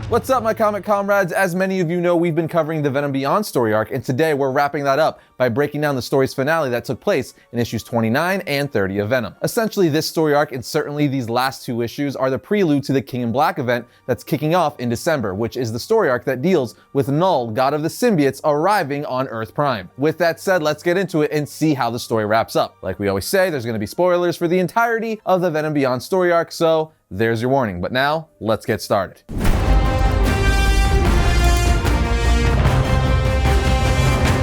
What's up, my comic comrades? As many of you know, we've been covering the Venom Beyond story arc, and today we're wrapping that up by breaking down the story's finale that took place in issues 29 and 30 of Venom. Essentially, this story arc, and certainly these last two issues, are the prelude to the King in Black event that's kicking off in December, which is the story arc that deals with Null, god of the symbiotes, arriving on Earth Prime. With that said, let's get into it and see how the story wraps up. Like we always say, there's going to be spoilers for the entirety of the Venom Beyond story arc, so there's your warning. But now, let's get started.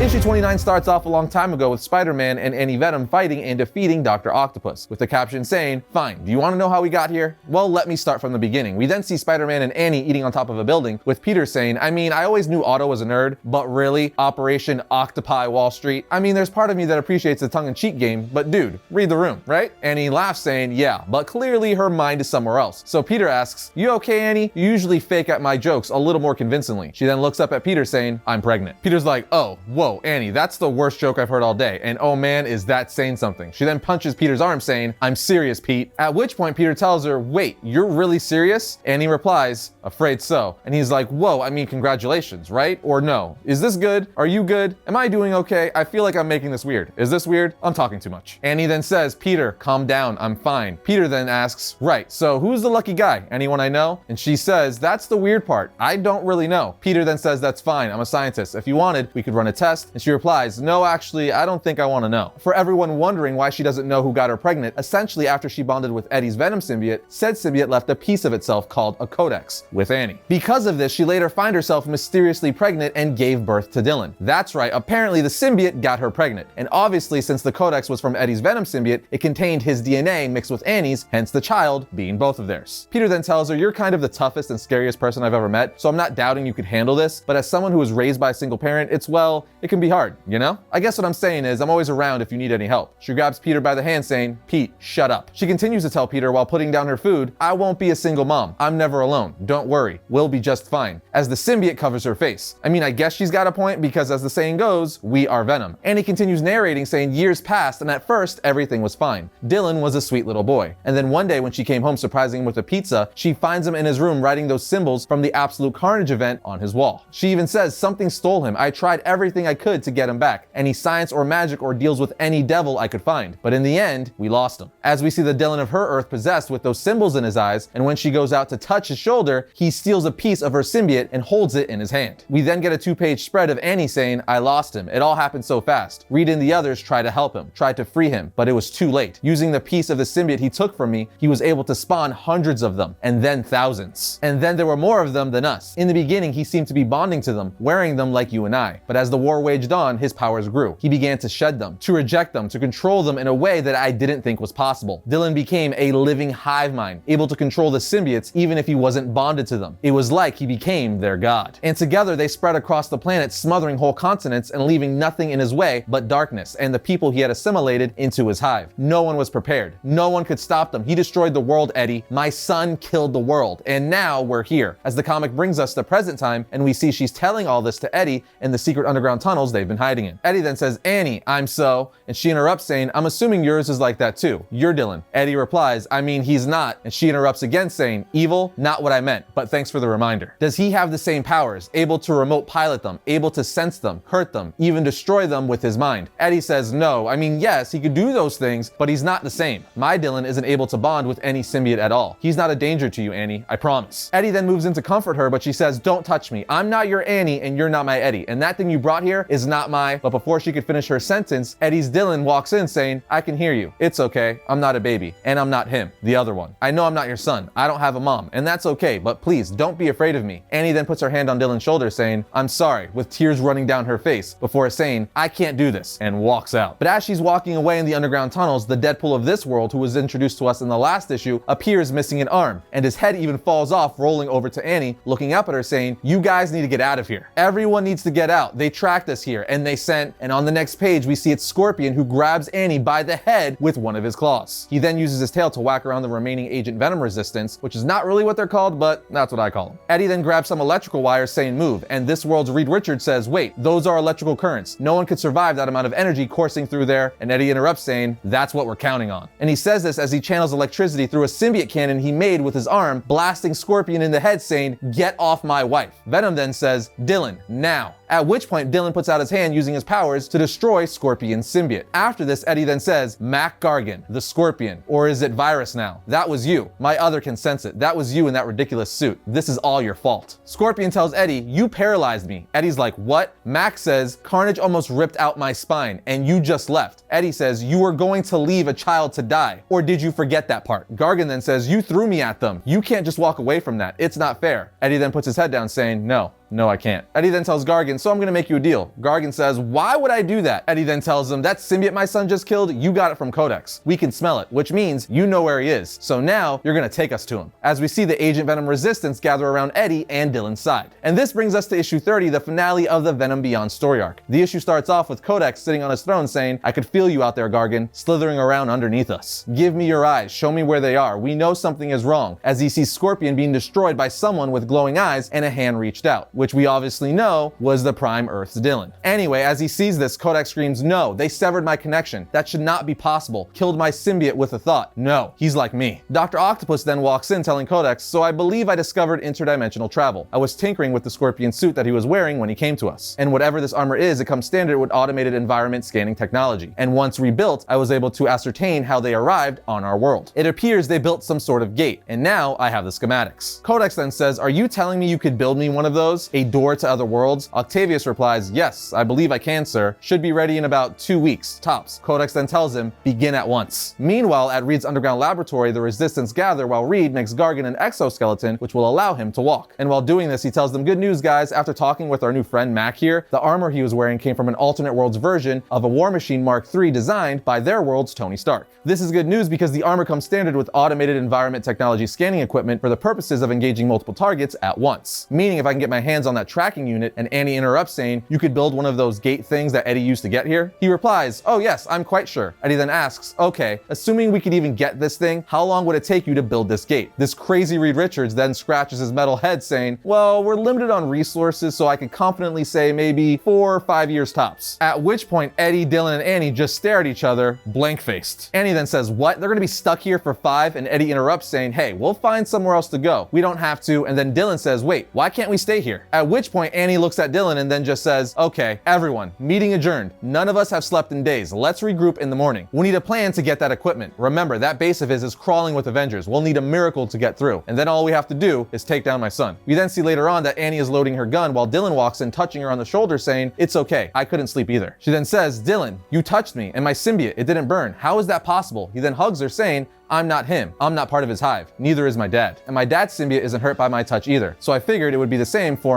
Issue 29 starts off a long time ago with Spider-Man and Anti-Venom fighting and defeating Dr. Octopus, with the caption saying, "Fine, do you want to know how we got here? Well, let me start from the beginning." We then see Spider-Man and Annie eating on top of a building, with Peter saying, "I mean, I always knew Otto was a nerd, but really, Operation Octopi Wall Street? I mean, there's part of me that appreciates the tongue-in-cheek game, but dude, read the room, right?" Annie laughs saying, "Yeah, but clearly her mind is somewhere else." So Peter asks, "You okay, Annie? You usually fake at my jokes a little more convincingly." She then looks up at Peter saying, "I'm pregnant." Peter's like, "Oh, whoa, Annie, that's the worst joke I've heard all day, and oh man, is that saying something." She then punches Peter's arm saying, "I'm serious, Pete." At which point Peter tells her, "Wait, you're really serious?" Annie replies, "Afraid so." And he's like, "Whoa, I mean congratulations, right? Or no? Is this good? Are you good? Am I doing okay? I feel like I'm making this weird. Is this weird? I'm talking too much." Annie then says, "Peter, calm down, I'm fine." Peter then asks, "Right, so who's the lucky guy? Anyone I know?" And she says, "That's the weird part. I don't really know." Peter then says, "That's fine, I'm a scientist. If you wanted, we could run a test." And she replies, "No, actually, I don't think I want to know." For everyone wondering why she doesn't know who got her pregnant, essentially after she bonded with Eddie's Venom symbiote, said symbiote left a piece of itself called a Codex with Annie. Because of this, she later found herself mysteriously pregnant and gave birth to Dylan. That's right, apparently the symbiote got her pregnant. And obviously, since the Codex was from Eddie's Venom symbiote, it contained his DNA mixed with Annie's, hence the child being both of theirs. Peter then tells her, "You're kind of the toughest and scariest person I've ever met, so I'm not doubting you could handle this, but as someone who was raised by a single parent, it can be hard, you know? I guess what I'm saying is I'm always around if you need any help." She grabs Peter by the hand saying, "Pete, shut up." She continues to tell Peter while putting down her food, "I won't be a single mom. I'm never alone. Don't worry. We'll be just fine." As the symbiote covers her face. I mean, I guess she's got a point because as the saying goes, we are Venom. And he continues narrating saying years passed and at first everything was fine. Dylan was a sweet little boy. And then one day when she came home surprising him with a pizza, she finds him in his room writing those symbols from the Absolute Carnage event on his wall. She even says, "Something stole him. I tried everything I could to get him back. Any science or magic or deals with any devil I could find. But in the end, we lost him." As we see the Dylan of her Earth possessed with those symbols in his eyes, and when she goes out to touch his shoulder, he steals a piece of her symbiote and holds it in his hand. We then get a 2-page spread of Annie saying, "I lost him. It all happened so fast. Reed and the others tried to help him, tried to free him, but it was too late. Using the piece of the symbiote he took from me, he was able to spawn hundreds of them, and then thousands. And then there were more of them than us. In the beginning, he seemed to be bonding to them, wearing them like you and I. But as the war waged on, his powers grew. He began to shed them, to reject them, to control them in a way that I didn't think was possible. Dylan became a living hive mind, able to control the symbiotes even if he wasn't bonded to them. It was like he became their god. And together they spread across the planet, smothering whole continents and leaving nothing in his way but darkness and the people he had assimilated into his hive. No one was prepared. No one could stop them. He destroyed the world, Eddie. My son killed the world. And now we're here." As the comic brings us to present time, and we see she's telling all this to Eddie in the secret underground tunnels they've been hiding in. Eddie then says, "Annie, I'm so," and she interrupts saying, "I'm assuming yours is like that too. You're Dylan." Eddie replies, "I mean, he's not." And she interrupts again saying, "Evil? Not what I meant, but thanks for the reminder." Does he have the same powers, able to remote pilot them, able to sense them, hurt them, even destroy them with his mind? Eddie says, "No, I mean, yes, he could do those things, but he's not the same. My Dylan isn't able to bond with any symbiote at all. He's not a danger to you, Annie, I promise." Eddie then moves in to comfort her, but she says, "Don't touch me. I'm not your Annie and you're not my Eddie. And that thing you brought here is not my..." But before she could finish her sentence, Eddie's Dylan walks in saying, "I can hear you. It's okay. I'm not a baby. And I'm not him, the other one. I know I'm not your son. I don't have a mom. And that's okay, but please don't be afraid of me." Annie then puts her hand on Dylan's shoulder saying, "I'm sorry," with tears running down her face, before saying, "I can't do this," and walks out. But as she's walking away in the underground tunnels, the Deadpool of this world, who was introduced to us in the last issue, appears missing an arm, and his head even falls off, rolling over to Annie, looking up at her saying, "You guys need to get out of here. Everyone needs to get out. They tracked us here, and they sent, and on the next page we see it's Scorpion who grabs Annie by the head with one of his claws. He then uses his tail to whack around the remaining Agent Venom resistance, which is not really what they're called, but that's what I call them. Eddie then grabs some electrical wires saying move, and this world's Reed Richards says, wait, those are electrical currents. No one could survive that amount of energy coursing through there, and Eddie interrupts saying, that's what we're counting on. And he says this as he channels electricity through a symbiote cannon he made with his arm, blasting Scorpion in the head saying, get off my wife. Venom then says, Dylan, now. At which point Dylan puts out his hand using his powers to destroy Scorpion's symbiote. After this, Eddie then says, Mac Gargan, the Scorpion, or is it Virus now? That was you. My other can sense it. That was you in that ridiculous suit. This is all your fault. Scorpion tells Eddie, you paralyzed me. Eddie's like, what? Mac says, Carnage almost ripped out my spine, and you just left. Eddie says, you were going to leave a child to die. Or did you forget that part? Gargan then says, you threw me at them. You can't just walk away from that. It's not fair. Eddie then puts his head down saying, no, I can't. Eddie then tells Gargan, so I'm gonna make you a deal. Gargan says, why would I do that? Eddie then tells him, that symbiote my son just killed, you got it from Codex. We can smell it, which means you know where he is. So now you're gonna take us to him. As we see the Agent Venom resistance gather around Eddie and Dylan's side. And this brings us to issue 30, the finale of the Venom Beyond story arc. The issue starts off with Codex sitting on his throne saying, I could feel you out there, Gargan, slithering around underneath us. Give me your eyes, show me where they are. We know something is wrong. As he sees Scorpion being destroyed by someone with glowing eyes and a hand reached out, which we obviously know was the Prime Earth's Dylan. Anyway, as he sees this, Codex screams, no, they severed my connection. That should not be possible. Killed my symbiote with a thought. No, he's like me. Dr. Octopus then walks in telling Codex, so I believe I discovered interdimensional travel. I was tinkering with the Scorpion suit that he was wearing when he came to us. And whatever this armor is, it comes standard with automated environment scanning technology. And once rebuilt, I was able to ascertain how they arrived on our world. It appears they built some sort of gate, and now I have the schematics. Codex then says, are you telling me you could build me one of those? A door to other worlds? Octavius replies, yes, I believe I can, sir. Should be ready in about 2 weeks, tops. Codex then tells him, begin at once. Meanwhile, at Reed's underground laboratory, the Resistance gather while Reed makes Gargan an exoskeleton, which will allow him to walk. And while doing this, he tells them, good news, guys, after talking with our new friend Mac here, the armor he was wearing came from an alternate world's version of a War Machine Mark III designed by their world's Tony Stark. This is good news because the armor comes standard with automated environment technology scanning equipment for the purposes of engaging multiple targets at once. Meaning if I can get my hands on that tracking unit and Annie interrupts saying, you could build one of those gate things that Eddie used to get here? He replies, oh yes, I'm quite sure. Eddie then asks, okay, assuming we could even get this thing, how long would it take you to build this gate? This crazy Reed Richards then scratches his metal head saying, well, we're limited on resources, so I can confidently say maybe 4 or 5 years tops. At which point Eddie, Dylan, and Annie just stare at each other, blank-faced. Annie then says, what? They're gonna be stuck here for 5? And Eddie interrupts saying, hey, we'll find somewhere else to go. We don't have to. And then Dylan says, wait, why can't we stay here? At which point Annie looks at Dylan and then just says, okay, everyone, meeting adjourned. None of us have slept in days. Let's regroup in the morning. We need a plan to get that equipment. Remember, that base of his is crawling with Avengers. We'll need a miracle to get through. And then all we have to do is take down my son. We then see later on that Annie is loading her gun while Dylan walks in, touching her on the shoulder saying, it's okay, I couldn't sleep either. She then says, Dylan, you touched me and my symbiote, it didn't burn. How is that possible? He then hugs her saying, I'm not him. I'm not part of his hive. Neither is my dad. And my dad's symbiote isn't hurt by my touch either. So I figured it would be the same for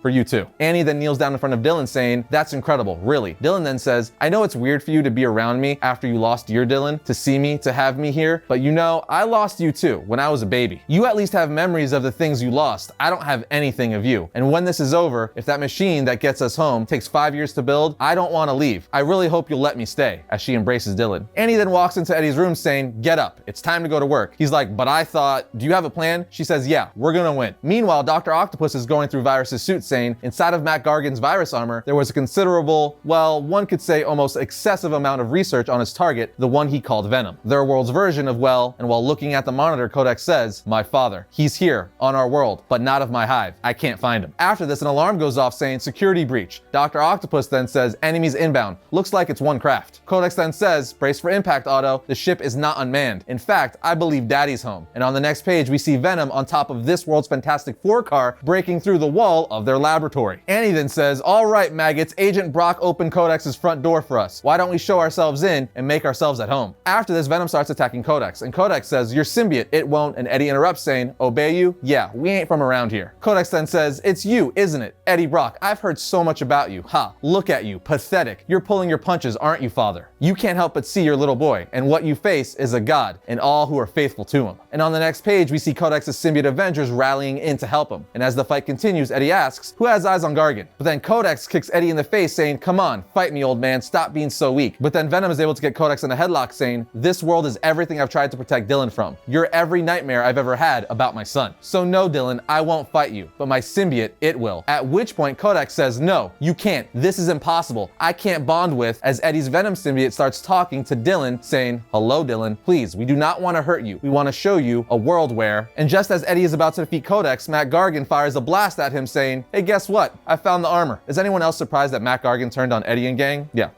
for you too. Annie then kneels down in front of Dylan saying, that's incredible, really. Dylan then says, I know it's weird for you to be around me after you lost your Dylan, to see me, to have me here, but you know, I lost you too when I was a baby. You at least have memories of the things you lost. I don't have anything of you. And when this is over, if that machine that gets us home takes 5 years to build, I don't want to leave. I really hope you'll let me stay, as she embraces Dylan. Annie then walks into Eddie's room saying, get up, it's time to go to work. He's like, but I thought, do you have a plan? She says, yeah, we're gonna win. Meanwhile, Dr. Octopus is going through Virus's suit saying, inside of Mac Gargan's virus armor, there was a considerable, well, one could say almost excessive amount of research on his target, the one he called Venom. Their world's version of, and while looking at the monitor, Codex says, my father, he's here on our world, but not of my hive. I can't find him. After this, an alarm goes off saying security breach. Dr. Octopus then says, enemies inbound. Looks like it's one craft. Codex then says, brace for impact, Otto. The ship is not unmanned. In fact, I believe Daddy's home. And on the next page, we see Venom on top of this world's Fantastic Four car breaking through the wall of their laboratory. Annie then says, all right, maggots, Agent Brock opened Codex's front door for us. Why don't we show ourselves in and make ourselves at home? After this, Venom starts attacking Codex, and Codex says, your symbiote, it won't, and Eddie interrupts saying, obey you? Yeah, we ain't from around here. Codex then says, it's you, isn't it? Eddie Brock, I've heard so much about you. Ha, look at you, pathetic. You're pulling your punches, aren't you, father? You can't help but see your little boy, and what you face is a god, and all who are faithful to him. And on the next page, we see Codex's symbiote Avengers rallying in to help him. And as the fight continues, Eddie asks, Arris, who has eyes on Gargan. But then Codex kicks Eddie in the face saying, come on, fight me old man, stop being so weak. But then Venom is able to get Codex in a headlock saying, this world is everything I've tried to protect Dylan from. You're every nightmare I've ever had about my son. So no Dylan, I won't fight you, but my symbiote, it will. At which point Codex says, no, you can't. This is impossible. I can't bond with, as Eddie's Venom symbiote starts talking to Dylan saying, hello Dylan, please, we do not want to hurt you. We want to show you a world where, and just as Eddie is about to defeat Codex, Matt Gargan fires a blast at him saying, hey, guess what? I found the armor. Is anyone else surprised that Matt Gargan turned on Eddie and gang? Yeah.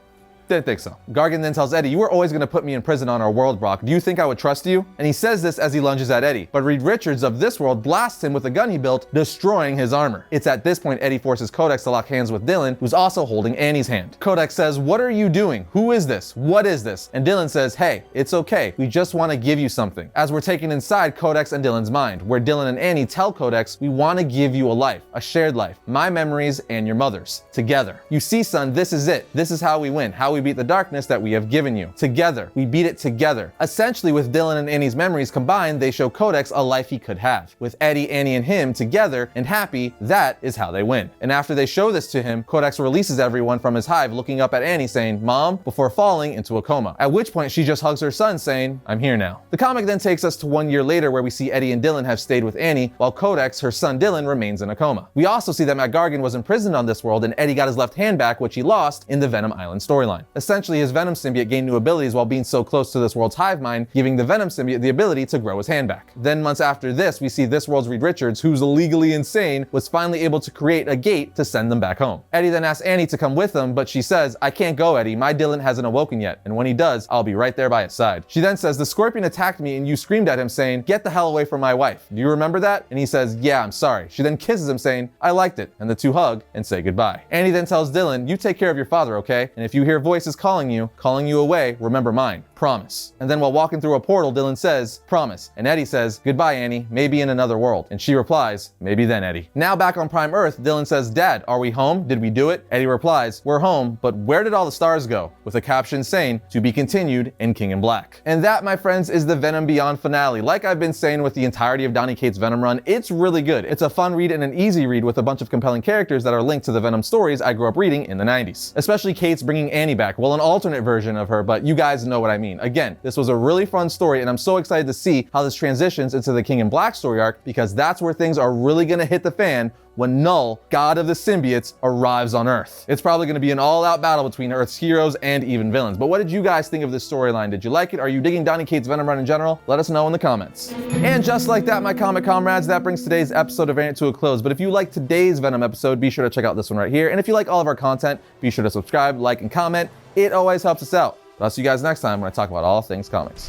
Didn't think so. Gargan then tells Eddie, you were always going to put me in prison on our world, Brock. Do you think I would trust you? And he says this as he lunges at Eddie. But Reed Richards of this world blasts him with a gun he built, destroying his armor. It's at this point Eddie forces Codex to lock hands with Dylan, who's also holding Annie's hand. Codex says, what are you doing? Who is this? What is this? And Dylan says, hey, it's okay. We just want to give you something. As we're taken inside Codex and Dylan's mind, where Dylan and Annie tell Codex, we want to give you a life, a shared life, my memories and your mother's, together. You see, son, this is it. This is how we win, how we beat the darkness that we have given you. Together. We beat it together. Essentially, with Dylan and Annie's memories combined, they show Codex a life he could have. With Eddie, Annie, and him together and happy, that is how they win. And after they show this to him, Codex releases everyone from his hive, looking up at Annie saying, Mom, before falling into a coma. At which point she just hugs her son saying, I'm here now. The comic then takes us to 1 year later where we see Eddie and Dylan have stayed with Annie, while Codex, her son Dylan, remains in a coma. We also see that Matt Gargan was imprisoned on this world and Eddie got his left hand back, which he lost in the Venom Island storyline. Essentially, his Venom symbiote gained new abilities while being so close to this world's hive mind, giving the Venom symbiote the ability to grow his hand back. Then months after this, we see this world's Reed Richards, who's legally insane, was finally able to create a gate to send them back home. Eddie then asks Annie to come with him, but she says, I can't go, Eddie. My Dylan hasn't awoken yet, and when he does, I'll be right there by his side. She then says, the Scorpion attacked me and you screamed at him saying, get the hell away from my wife. Do you remember that? And he says, yeah, I'm sorry. She then kisses him saying, I liked it, and the two hug and say goodbye. Annie then tells Dylan, you take care of your father, okay? And if you hear voices calling you away, remember mine. Promise. And then while walking through a portal, Dylan says, promise. And Eddie says, goodbye, Annie, maybe in another world. And she replies, maybe then, Eddie. Now back on Prime Earth, Dylan says, Dad, are we home? Did we do it? Eddie replies, we're home, but where did all the stars go? With a caption saying, to be continued in King in Black. And that, my friends, is the Venom Beyond finale. Like I've been saying with the entirety of Donny Cates' Venom run, it's really good. It's a fun read and an easy read with a bunch of compelling characters that are linked to the Venom stories I grew up reading in the 90s. Especially Cates bringing Annie back, well, an alternate version of her, but you guys know what I mean. Again, this was a really fun story and I'm so excited to see how this transitions into the King in Black story arc, because that's where things are really gonna hit the fan when Null, god of the symbiotes, arrives on Earth. It's probably going to be an all-out battle between Earth's heroes and even villains. But what did you guys think of this storyline? Did you like it? Are you digging Donny Cates' Venom run in general? Let us know in the comments. And just like that, my comic comrades, that brings today's episode of Variant to a close. But if you like today's Venom episode, be sure to check out this one right here. And if you like all of our content, be sure to subscribe, like, and comment. It always helps us out. But I'll see you guys next time when I talk about all things comics.